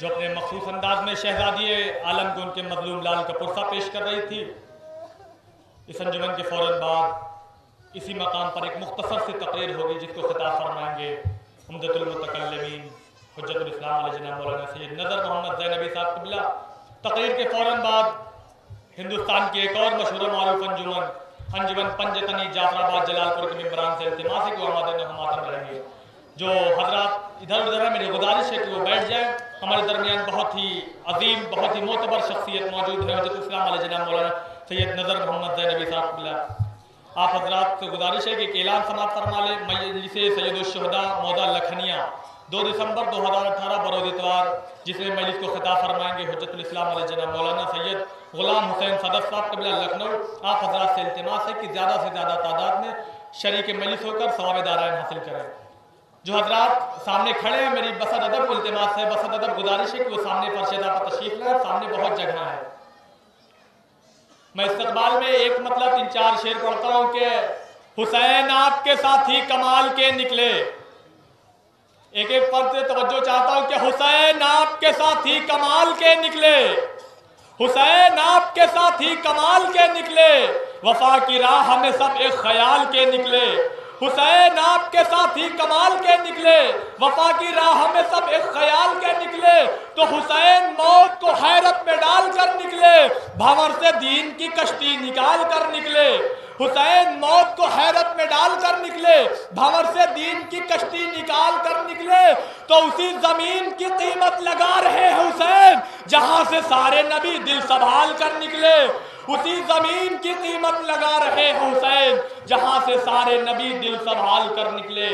جو اپنے مخصوص انداز میں شہزادی عالم کو ان کے مظلوم لال کا پرسہ پیش کر رہی تھی۔ اس انجمن کے فوراً بعد اسی مقام پر ایک مختصر سی تقریر ہوگی جس کو خطاب فرمائیں گے عمدۃ المتکلمین حجت الاسلام علیہ جناب مولانا سید نظر محمد زینبی صاحب قبلہ۔ تقریر کے فوراً بعد ہندوستان کی ایک اور مشہور و معروف انجمن پنجتنی جعفر آباد جلال پور کے ممبران سے التماس ہے کہ وہ ہماتم رہیں گے۔ جو حضرات ادھر ادھر ہیں میری گزارش ہے کہ وہ بیٹھ جائیں۔ ہمارے درمیان بہت ہی عظیم بہت ہی معتبر شخصیت موجود ہے حجت الاسلام علیہ جناب مولانا سید نظر محمد زینبی صاحب قبلہ۔ آپ حضرات سے گزارش ہے کہ ایک اعلان سماعت فرما لیں۔ مجلس سید الشہداء موضع لکھنیہ 2 دسمبر 2018 بروز اتوار، جس میں مجلس کو خطاب فرمائیں گے حجت الاسلام علیہ جناب مولانا سید غلام حسین صدف صاحب قبلہ لکھنؤ۔ آپ حضرات سے التماس ہے کہ زیادہ سے زیادہ تعداد میں شریک مجلس ہو کر ثواب دارین حاصل کریں۔ جو حضرات سامنے کھڑے ہیں میری بسد ادب التماس ہے، بسد ادب گزارش ہے کہ وہ سامنے فرشیدہ پر تشریف لائیں، سامنے بہت جگہ ہے۔ میں استقبال میں ایک 3-4 شعر پڑھتا ہوں کہ حسین آپ کے ساتھی کمال کے نکلے۔ ایک پر سے توجہ چاہتا ہوں کہ حسین آپ کے ساتھی کمال کے نکلے، حسین آپ کے ساتھی کمال کے نکلے، وفا کی راہ ہمیں سب ایک خیال کے نکلے۔ حسین آپ کے ساتھی کمال کے نکلے، وفا کی راہ ہمیں سب ایک خیال کے نکلے، تو حسین موت کو حیرت میں ڈال کر نکلے، بھنور سے دین کی کشتی نکال کر نکلے۔ حسین موت کو حیرت میں ڈال کر نکلے، بھنور سے دین کی کشتی نکال کر نکلے، تو اسی زمین کی قیمت لگا رہے حسین جہاں سے سارے نبی دل سنبھال کر نکلے۔ اسی زمین کی قیمت لگا رہے حسین جہاں سے سارے نبی دل سنبھال کر نکلے۔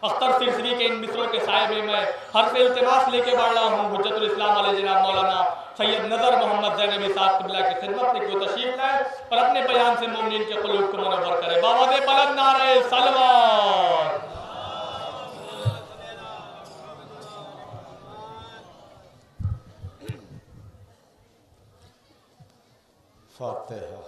اختر سرسری کے ان مصروں کے سائے میں حرف التماس لے کے بڑھ رہا ہوں حجت الاسلام علیہ جناب مولانا سید نظر محمد زینبی صاحب قبلہ کی خدمت میں کوئی تشریف لائے اور اپنے بیان سے مومنین کے قلوب کو منور کرے۔ باواد بلند نعرہ سلوات۔ فاتحہ۔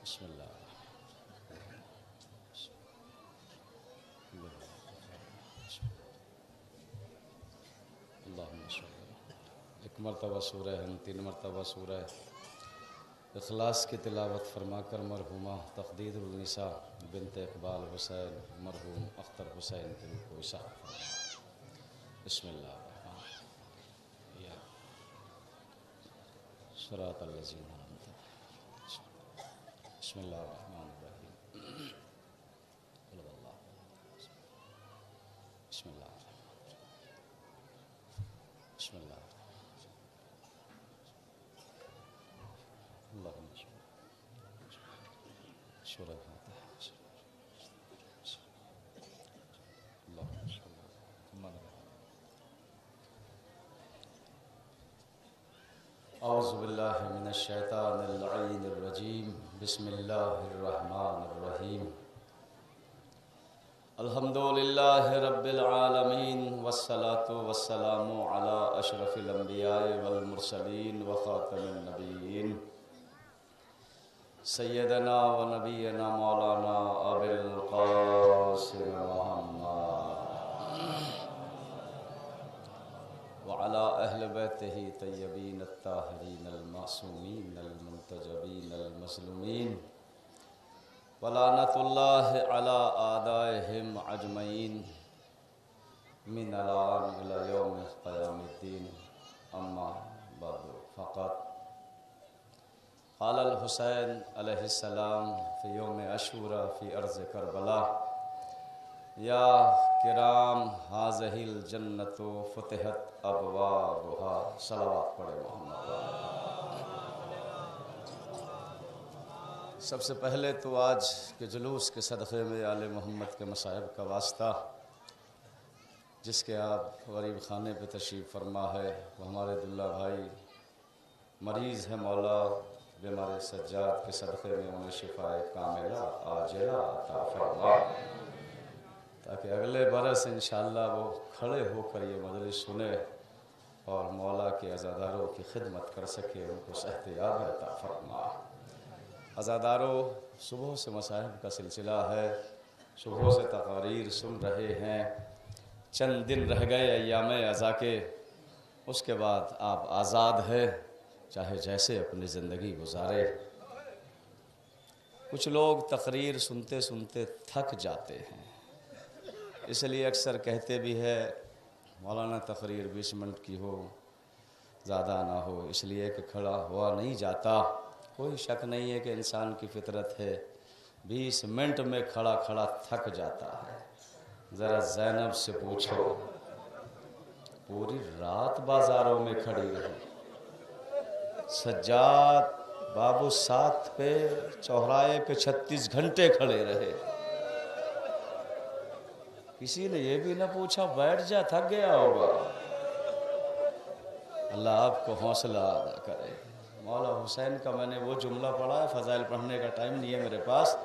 بسم اللہ۔ اللہم صلی اللہ۔ ایک مرتبہ سورہ ہم 3 مرتبہ سورہ اخلاص کی تلاوت فرما کر مرحومہ تقدیر النساء بنت اقبال حسین مرحوم اختر حسین کے کو اشارہ فرمائیں۔ بسم اللہ الرحمن الرحیم۔ صراط الذین انعمت علیہم۔ بسم اللہ الرحمن الرحیم۔ قل هو اللہ احد۔ بسم اللہ الرحمن الرحیم۔ بسم اللہ اللہم سورہ فاتحہ۔ اعوذ باللہ من الشیطان اللعین الرجیم۔ بسم اللہ الرحمن الرحیم۔ الحمدللہ رب العالمین والصلاة والسلام علی اشرف الانبیاء والمرسلین وخاتم النبیین سیدنا و نبینا مولانا ابی القاسم محمد وعلى اہل بیتہ طیبین الطاہرین المعصومین المنتجبین المظلومین ولعنۃ اللہ علی اعدائہم اجمعین من الان الی یوم قیام الدین۔ اما بعد فقط قال الحسین علیہ السلام فی یوم عاشوراء فی ارض کربلا یا کرام ہذہ الجنۃ فتحت ابوابها۔ صلوات پڑھے محمد۔ سب سے پہلے تو آج کے جلوس کے صدقے میں آل محمد کے مصائب کا واسطہ، جس کے آپ غریب خانے پہ تشریف فرما ہے، وہ ہمارے دلہ بھائی مریض ہے، مولا بیمار سجاد کے صدقے میں انہیں شفا کاملہ عاجلہ عطا فرما، تاکہ اگلے برس انشاءاللہ وہ کھڑے ہو کر یہ مجلس سنے اور مولا کے عزاداروں کی خدمت کر سکے، ان کو صحت یاب عطا فرما۔ عزادارو، صبح سے مصائب کا سلسلہ ہے، صبح سے تقاریر سن رہے ہیں، چند دن رہ گئے ایام عزا کے، اس کے بعد آپ آزاد ہیں، چاہے جیسے اپنی زندگی گزارے۔ کچھ لوگ تقریر سنتے سنتے تھک جاتے ہیں، اس لیے اکثر کہتے بھی ہے مولانا تقریر 20 منٹ کی ہو، زیادہ نہ ہو، اس لیے کہ کھڑا ہوا نہیں جاتا۔ کوئی شک نہیں ہے کہ انسان کی فطرت ہے، 20 منٹ میں کھڑا کھڑا تھک جاتا ہے۔ ذرا زینب سے پوچھو، پوری رات بازاروں میں کھڑی رہی، سجاد بابو ساتھ پہ چوراہے پہ 36 گھنٹے کھڑے رہے، کسی نے یہ بھی نہ پوچھا بیٹھ جا، تھک گیا ہوگا۔ اللہ آپ کو حوصلہ ادا کرے۔ مولا حسین کا میں نے وہ جملہ پڑھا ہے، فضائل پڑھنے کا ٹائم نہیں ہے میرے پاس۔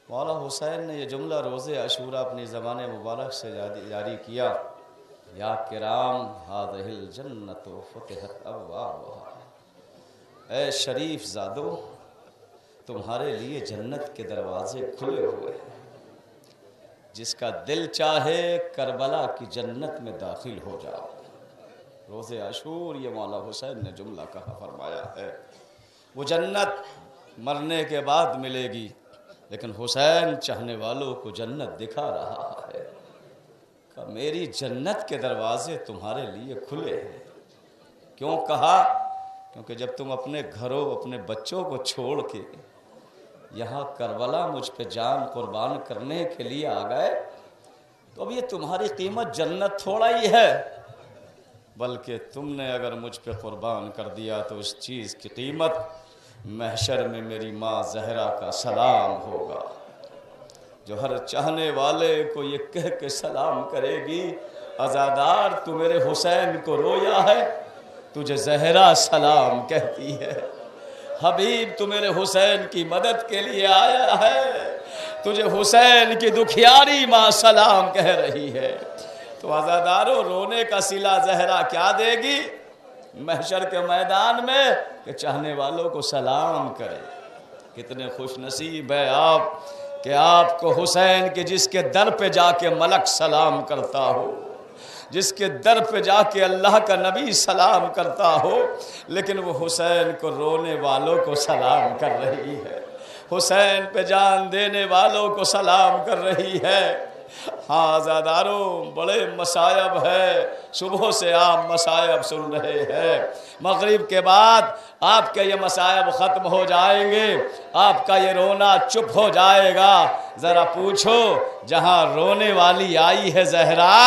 مولا حسین نے یہ جملہ روز عاشوراء اپنی زبان مبارک سے جاری کیا، یا کرام ہذہ الجنت فتحت ابوابها، اے شریف زادو تمہارے لیے جنت کے دروازے کھلے ہوئے ہیں، جس کا دل چاہے کربلا کی جنت میں داخل ہو جاؤ۔ روز عاشور یہ مولا حسین نے جملہ کہا فرمایا ہے۔ وہ جنت مرنے کے بعد ملے گی، لیکن حسین چاہنے والوں کو جنت دکھا رہا ہے کہ میری جنت کے دروازے تمہارے لیے کھلے ہیں۔ کیوں کہا؟ کیونکہ جب تم اپنے گھروں اپنے بچوں کو چھوڑ کے یہاں کربلا مجھ پہ جان قربان کرنے کے لیے آ گئے، تو اب یہ تمہاری قیمت جنت تھوڑا ہی ہے، بلکہ تم نے اگر مجھ پہ قربان کر دیا تو اس چیز کی قیمت محشر میں میری ماں زہرا کا سلام ہوگا، جو ہر چاہنے والے کو یہ کہہ کے سلام کرے گی، عزادار تو میرے حسین کو رویا ہے، تجھے زہرا سلام کہتی ہے۔ حبیب تو میرے حسین کی مدد کے لیے آیا ہے، تجھے حسین کی دکھیاری ماں سلام کہہ رہی ہے۔ تو عزادارو، رونے کا صلہ زہرا کیا دے گی محشر کے میدان میں؟ کہ چاہنے والوں کو سلام کرے۔ کتنے خوش نصیب ہے آپ کہ آپ کو حسین کے جس کے در پہ جا کے ملک سلام کرتا ہو، جس کے در پہ جا کے اللہ کا نبی سلام کرتا ہو، لیکن وہ حسین کو رونے والوں کو سلام کر رہی ہے، حسین پہ جان دینے والوں کو سلام کر رہی ہے۔ ہاں عزادارو، بڑے مصائب ہے، صبح سے آپ مصائب سن رہے ہیں، مغرب کے بعد آپ کے یہ مصائب ختم ہو جائیں گے، آپ کا یہ رونا چپ ہو جائے گا۔ ذرا پوچھو، جہاں رونے والی آئی ہے زہرا،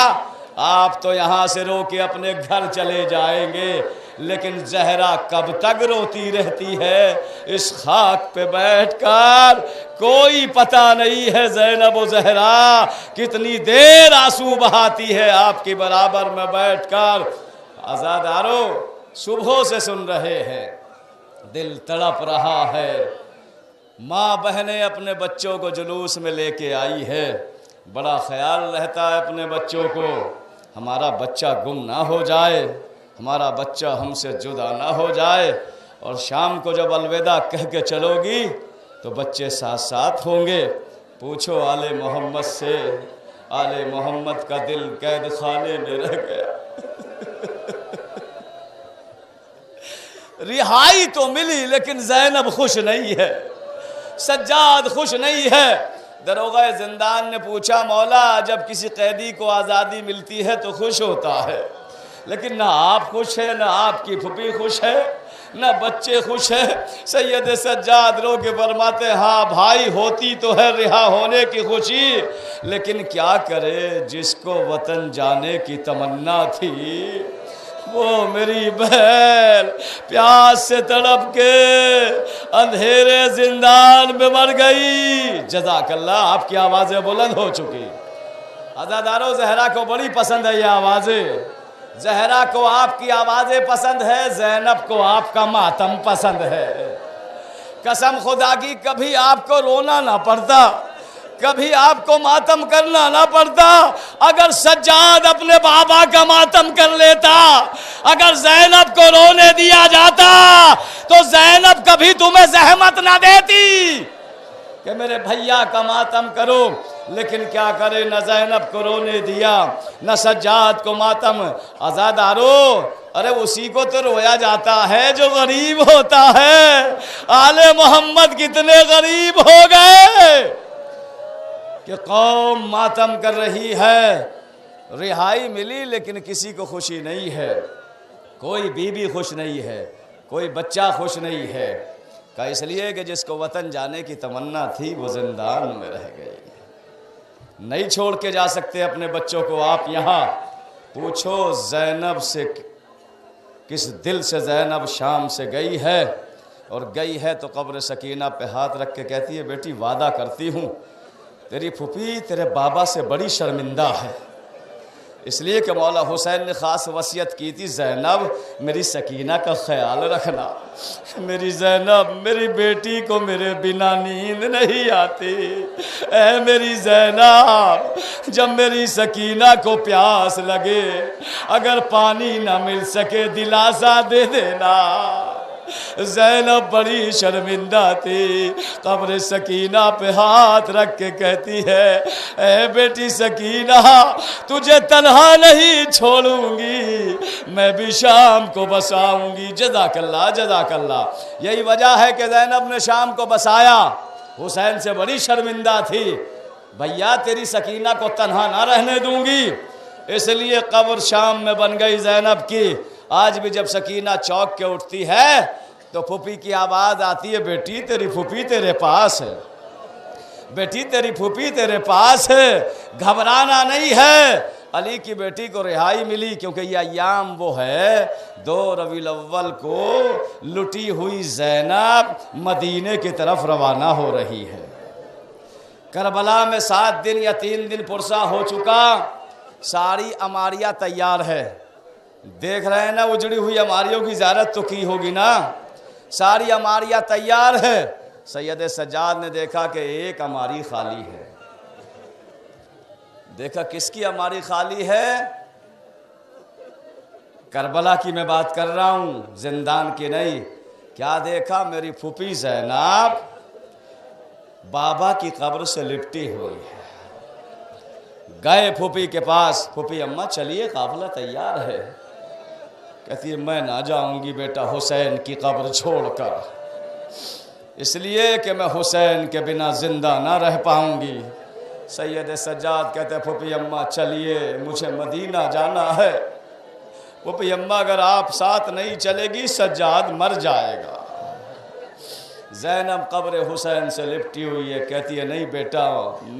آپ تو یہاں سے رو کے اپنے گھر چلے جائیں گے، لیکن زہرا کب تک روتی رہتی ہے اس خاک پہ بیٹھ کر؟ کوئی پتہ نہیں ہے زینب و زہرا کتنی دیر آنسو بہاتی ہے آپ کی برابر میں بیٹھ کر۔ عزادارو، صبح سے سن رہے ہیں، دل تڑپ رہا ہے، ماں بہنیں اپنے بچوں کو جلوس میں لے کے آئی ہے، بڑا خیال رہتا ہے اپنے بچوں کو، ہمارا بچہ گم نہ ہو جائے، ہمارا بچہ ہم سے جدا نہ ہو جائے، اور شام کو جب الوداع کہہ کے چلو گی تو بچے ساتھ ساتھ ہوں گے۔ پوچھو آل محمد سے، آل محمد کا دل قید خانے میں رہ گیا۔ رہائی تو ملی لیکن زینب خوش نہیں ہے، سجاد خوش نہیں ہے۔ دروغہ زندان نے پوچھا، مولا جب کسی قیدی کو آزادی ملتی ہے تو خوش ہوتا ہے، لیکن نہ آپ خوش ہیں، نہ آپ کی پھوپھی خوش ہے، نہ بچے خوش ہیں۔ سید سجاد رو کے فرماتے، ہاں بھائی ہوتی تو ہے رہا ہونے کی خوشی، لیکن کیا کرے جس کو وطن جانے کی تمنا تھی، وہ میری بہن پیاس سے تڑپ کے اندھیرے زندان میں مر گئی۔ جزاک اللہ، آپ کی آوازیں بلند ہو چکی۔ عزادارو، زہرا کو بڑی پسند ہے یہ آوازیں، زہرا کو آپ کی آوازیں پسند ہے، زینب کو آپ کا ماتم پسند ہے۔ قسم خدا کی کبھی آپ کو رونا نہ پڑتا، کبھی آپ کو ماتم کرنا نہ پڑتا۔ اگر سجاد اپنے بابا کا ماتم کر لیتا، اگر زینب کو رونے دیا جاتا تو زینب کبھی تمہیں زحمت نہ دیتی کہ میرے بھیا کا ماتم کرو، لیکن کیا کرے، نہ زینب کو رونے دیا نہ سجاد کو ماتم۔ عزادارو، ارے اسی کو تو رویا جاتا ہے جو غریب ہوتا ہے۔ آل محمد کتنے غریب ہو گئے کہ قوم ماتم کر رہی ہے، رہائی ملی لیکن کسی کو خوشی نہیں ہے، کوئی بیوی خوش نہیں ہے، کوئی بچہ خوش نہیں ہے۔ کہ اس لیے کہ جس کو وطن جانے کی تمنا تھی وہ زندان میں رہ گئی، نہیں چھوڑ کے جا سکتے اپنے بچوں کو آپ یہاں۔ پوچھو زینب سے، کس دل سے زینب شام سے گئی ہے، اور گئی ہے تو قبر سکینہ پہ ہاتھ رکھ کے کہتی ہے بیٹی وعدہ کرتی ہوں تیری پھوپھی تیرے بابا سے بڑی شرمندہ ہے، اس لیے کہ مولا حسین نے خاص وصیت کی تھی زینب میری سکینہ کا خیال رکھنا، میری زینب میری بیٹی کو میرے بنا نیند نہیں آتی، اے میری زینب جب میری سکینہ کو پیاس لگے اگر پانی نہ مل سکے دلاسا دے دینا۔ زینب بڑی شرمندہ تھی، قبر سکینہ پہ ہاتھ رکھ کے کہتی ہے اے بیٹی سکینہ تجھے تنہا نہیں چھوڑوں گی، میں بھی شام کو بساؤں گی۔ جزاک اللہ جزاک اللہ۔ یہی وجہ ہے کہ زینب نے شام کو بسایا، حسین سے بڑی شرمندہ تھی، بھیا تیری سکینہ کو تنہا نہ رہنے دوں گی، اس لیے قبر شام میں بن گئی زینب کی۔ آج بھی جب سکینہ چوک کے اٹھتی ہے تو پھوپھی کی آواز آتی ہے بیٹی تیری پھوپھی تیرے پاس ہے، بیٹی تیری پھوپھی تیرے پاس ہے، گھبرانا نہیں ہے۔ علی کی بیٹی کو رہائی ملی کیونکہ یہ ایام وہ ہے 2 ربیع الاول کو لٹی ہوئی زینب مدینے کی طرف روانہ ہو رہی ہے۔ کربلا میں 7 دن یا 3 دن پرسا ہو چکا، ساری اماریہ تیار ہے، دیکھ رہے ہیں نا اجڑی ہوئی اماریوں کی زیارت تو کی ہوگی نا، ساری اماریہ تیار ہے۔ سید سجاد نے دیکھا کہ ایک اماری خالی ہے، دیکھا کس کی اماری خالی ہے، کربلا کی میں بات کر رہا ہوں، زندان کی نہیں۔ کیا دیکھا، میری پھوپھی زینب بابا کی قبر سے لپٹی ہوئی ہے۔ گئے پھوپھی کے پاس، پھوپھی اماں چلیے قافلہ تیار ہے، کہتی ہے میں نہ جاؤں گی بیٹا حسین کی قبر چھوڑ کر، اس لیے کہ میں حسین کے بنا زندہ نہ رہ پاؤں گی۔ سید سجاد کہتے ہیں پھوپھی اماں چلیے مجھے مدینہ جانا ہے۔ پھوپھی اماں اگر آپ ساتھ نہیں چلے گی سجاد مر جائے گا۔ زینب قبر حسین سے لپٹی ہوئی ہے، کہتی ہے نہیں بیٹا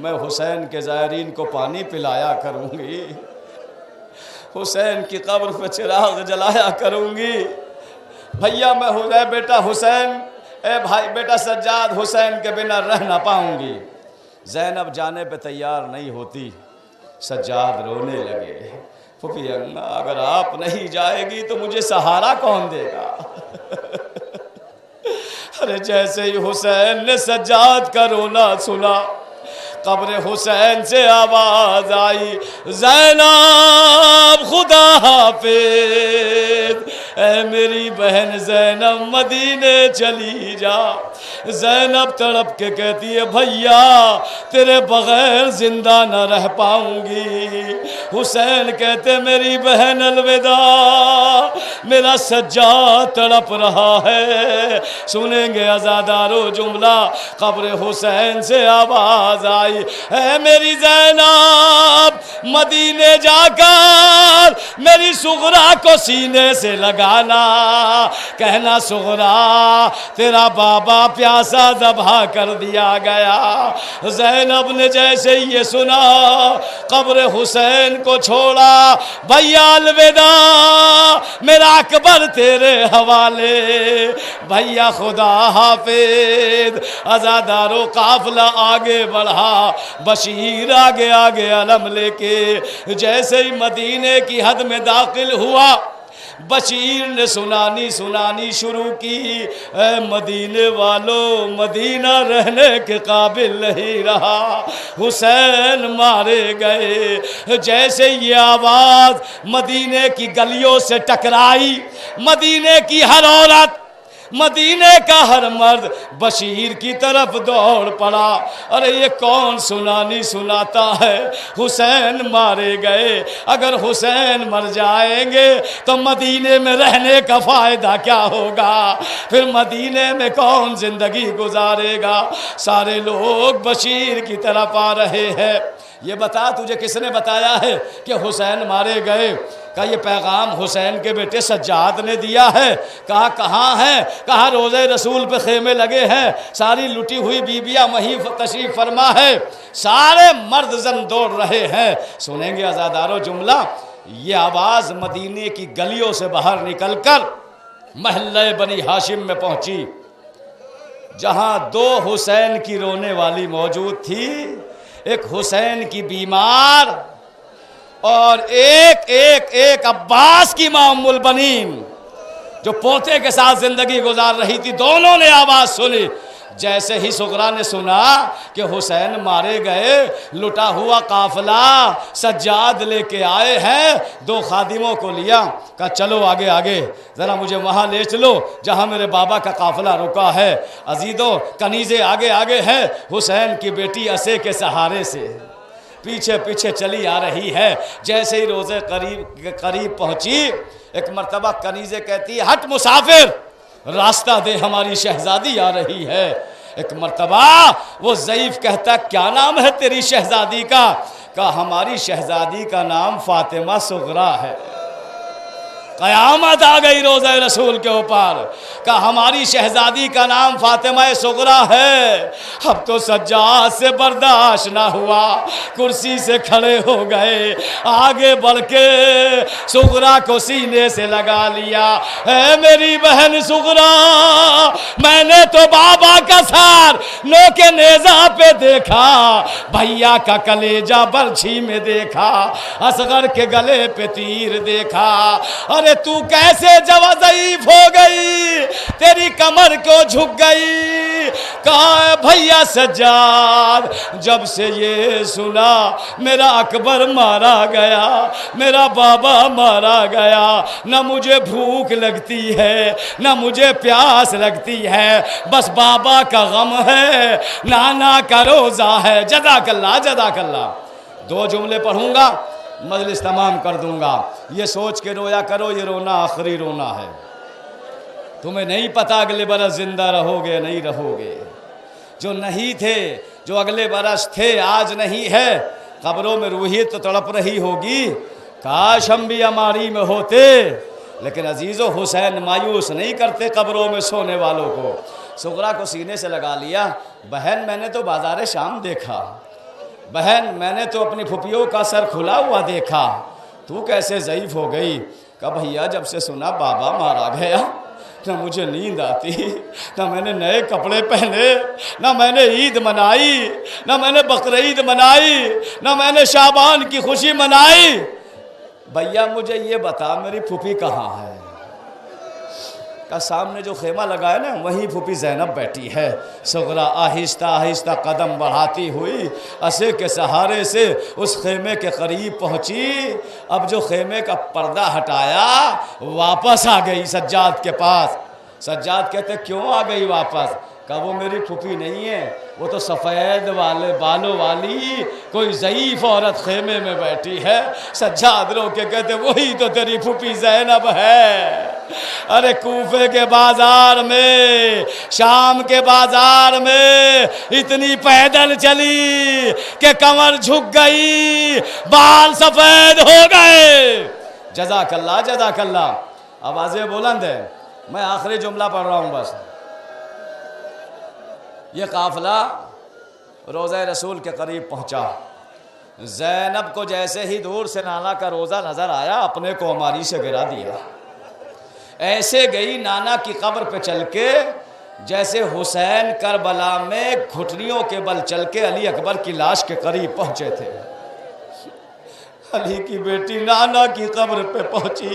میں حسین کے زائرین کو پانی پلایا کروں گی، حسین کی قبر پہ چراغ جلایا کروں گی، بھیا میں اے بیٹا حسین، اے بھائی بیٹا سجاد حسین کے بنا رہ نہ پاؤں گی۔ زینب جانے پہ تیار نہیں ہوتی، سجاد رونے لگے، پھوپھی اماں اگر آپ نہیں جائے گی تو مجھے سہارا کون دے گا؟ ارے جیسے ہی حسین نے سجاد کا رونا سنا، قبر حسین سے آواز آئی زینب خدا حافظ، اے میری بہن زینب مدینے چلی جا۔ زینب تڑپ کے کہتی ہے بھیا تیرے بغیر زندہ نہ رہ پاؤں گی۔ حسین کہتے میری بہن الوداع، میرا سجاد تڑپ رہا ہے۔ سنیں گے عزادارو جملہ، قبر حسین سے آواز آئی اے میری زینب مدینے جا کر میری صغرا کو سینے سے لگانا، کہنا صغرا تیرا بابا پیاسا ذبح کر دیا گیا۔ زینب نے جیسے یہ سنا قبر حسین کو چھوڑا، بھیا الوداع میرا اکبر تیرے حوالے، بھیا خدا حافظ۔ عزادارو قافلہ آگے بڑھا، بشیر آگے آگے علم لے کے، جیسے ہی مدینے کی حد میں داخل ہوا بشیر نے سنانی شروع کی، اے مدینے والوں مدینہ رہنے کے قابل نہیں رہا، حسین مارے گئے۔ جیسے یہ آواز مدینے کی گلیوں سے ٹکرائی، مدینے کی ہر عورت، مدینے کا ہر مرد بشیر کی طرف دوڑ پڑا۔ ارے یہ کون سنانی سناتا ہے، حسین مارے گئے، اگر حسین مر جائیں گے تو مدینے میں رہنے کا فائدہ کیا ہوگا، پھر مدینے میں کون زندگی گزارے گا۔ سارے لوگ بشیر کی طرف آ رہے ہیں۔ یہ بتا تجھے کس نے بتایا ہے کہ حسین مارے گئے؟ کہا یہ پیغام حسین کے بیٹے سجاد نے دیا ہے۔ کہا کہاں ہے؟ کہا روضہ رسول پہ خیمے لگے ہیں، ساری لٹی ہوئی بیبیاں وہیں تشریف فرما ہے، سارے مرد زن دوڑ رہے ہیں۔ سنیں گے عزادارو جملہ، یہ آواز مدینے کی گلیوں سے باہر نکل کر محلہ بنی ہاشم میں پہنچی، جہاں دو حسین کی رونے والی موجود تھی، ایک حسین کی بیمار اور ایک عباس کی ماں ام البنین جو پوتے کے ساتھ زندگی گزار رہی تھی۔ دونوں نے آواز سنی۔ جیسے ہی سغرا نے سنا کہ حسین مارے گئے، لٹا ہوا قافلہ سجاد لے کے آئے ہیں، دو خادموں کو لیا، کہا چلو آگے آگے ذرا مجھے وہاں لے چلو جہاں میرے بابا کا قافلہ رکا ہے۔ عزیزو کنیزیں آگے آگے ہیں، حسین کی بیٹی عصے کے سہارے سے پیچھے پیچھے چلی آ رہی ہے۔ جیسے ہی روزے قریب پہنچی، ایک مرتبہ کنیزیں کہتی ہے ہٹ مسافر، راستہ دے ہماری شہزادی آ رہی ہے۔ ایک مرتبہ وہ ضعیف کہتا کیا نام ہے تیری شہزادی کا؟ کہا ہماری شہزادی کا نام فاطمہ صغرا ہے۔ قیامت آ گئی روضہ رسول کے اوپر، کہا ہماری شہزادی کا نام فاطمہ صغرا ہے۔ اب تو سجاد سے برداشت نہ ہوا، کرسی سے کھڑے ہو گئے، آگے بڑھ کے صغرا کو سینے سے لگا لیا۔ اے میری بہن صغرا، میں نے تو بابا کا سار نوک نیزہ پہ دیکھا، بھیا کا کلیجہ برچھی میں دیکھا، اصغر کے گلے پہ تیر دیکھا، ارے تو کیسے ضعیف ہو گئی، تیری کمر کیوں جھک گئی؟ کہا بھیا سجاد، جب سے یہ سنا میرا اکبر مارا گیا، میرا بابا مارا گیا، نہ مجھے بھوک لگتی ہے نہ مجھے پیاس لگتی ہے، بس بابا کا غم ہے، نانا کا روزہ ہے۔ جزاک اللہ جزاک اللہ۔ دو جملے پڑھوں گا، مجلس تمام کر دوں گا۔ یہ سوچ کے رویا کرو یہ رونا آخری رونا ہے، تمہیں نہیں پتا اگلے برس زندہ رہو گے نہیں رہو گے۔ جو نہیں تھے، جو اگلے برس تھے آج نہیں ہے، قبروں میں روحی تو تڑپ رہی ہوگی، کاش ہم بھی ہماری میں ہوتے۔ لیکن عزیزو حسین مایوس نہیں کرتے قبروں میں سونے والوں کو۔ صغرا کو سینے سے لگا لیا، بہن میں نے تو بازار شام دیکھا، بہن میں نے تو اپنی پھپھیوں کا سر کھلا ہوا دیکھا، تو کیسے ضعیف ہو گئی؟ کہا بھیا جب سے سنا بابا مارا گیا، نہ مجھے نیند آتی، نہ میں نے نئے کپڑے پہنے، نہ میں نے عید منائی، نہ میں نے بقرعید منائی، نہ میں نے شعبان کی خوشی منائی۔ بھیا مجھے یہ بتا میری پھوپھی کہاں ہے؟ کا سامنے جو خیمہ لگا ہے نا وہیں پھوپھی زینب بیٹھی ہے۔ صغرا آہستہ آہستہ قدم بڑھاتی ہوئی عصے کے سہارے سے اس خیمے کے قریب پہنچی۔ اب جو خیمے کا پردہ ہٹایا واپس آ گئی سجاد کے پاس۔ سجاد کہتے کیوں آ گئی واپس؟ کہا وہ میری پھوپھی نہیں ہے، وہ تو سفید والے بالوں والی کوئی ضعیف عورت خیمے میں بیٹھی ہے۔ سجاد رو کے کہتے وہی تو تیری پھوپھی زینب ہے۔ ارے کوفے کے بازار میں، شام کے بازار میں اتنی پیدل چلی کہ کمر جھک گئی، بال سفید ہو گئے۔ جزاک اللہ جزاک اللہ۔ آوازیں بلند ہیں، میں آخری جملہ پڑھ رہا ہوں بس۔ یہ قافلہ روضہ رسول کے قریب پہنچا۔ زینب کو جیسے ہی دور سے نانا کا روزہ نظر آیا اپنے کو عماری سے گرا دیا، ایسے گئی نانا کی قبر پہ چل کے جیسے حسین کربلا میں گھٹنیوں کے بل چل کے علی اکبر کی لاش کے قریب پہنچے تھے۔ علی کی بیٹی نانا کی قبر پہ پہنچی،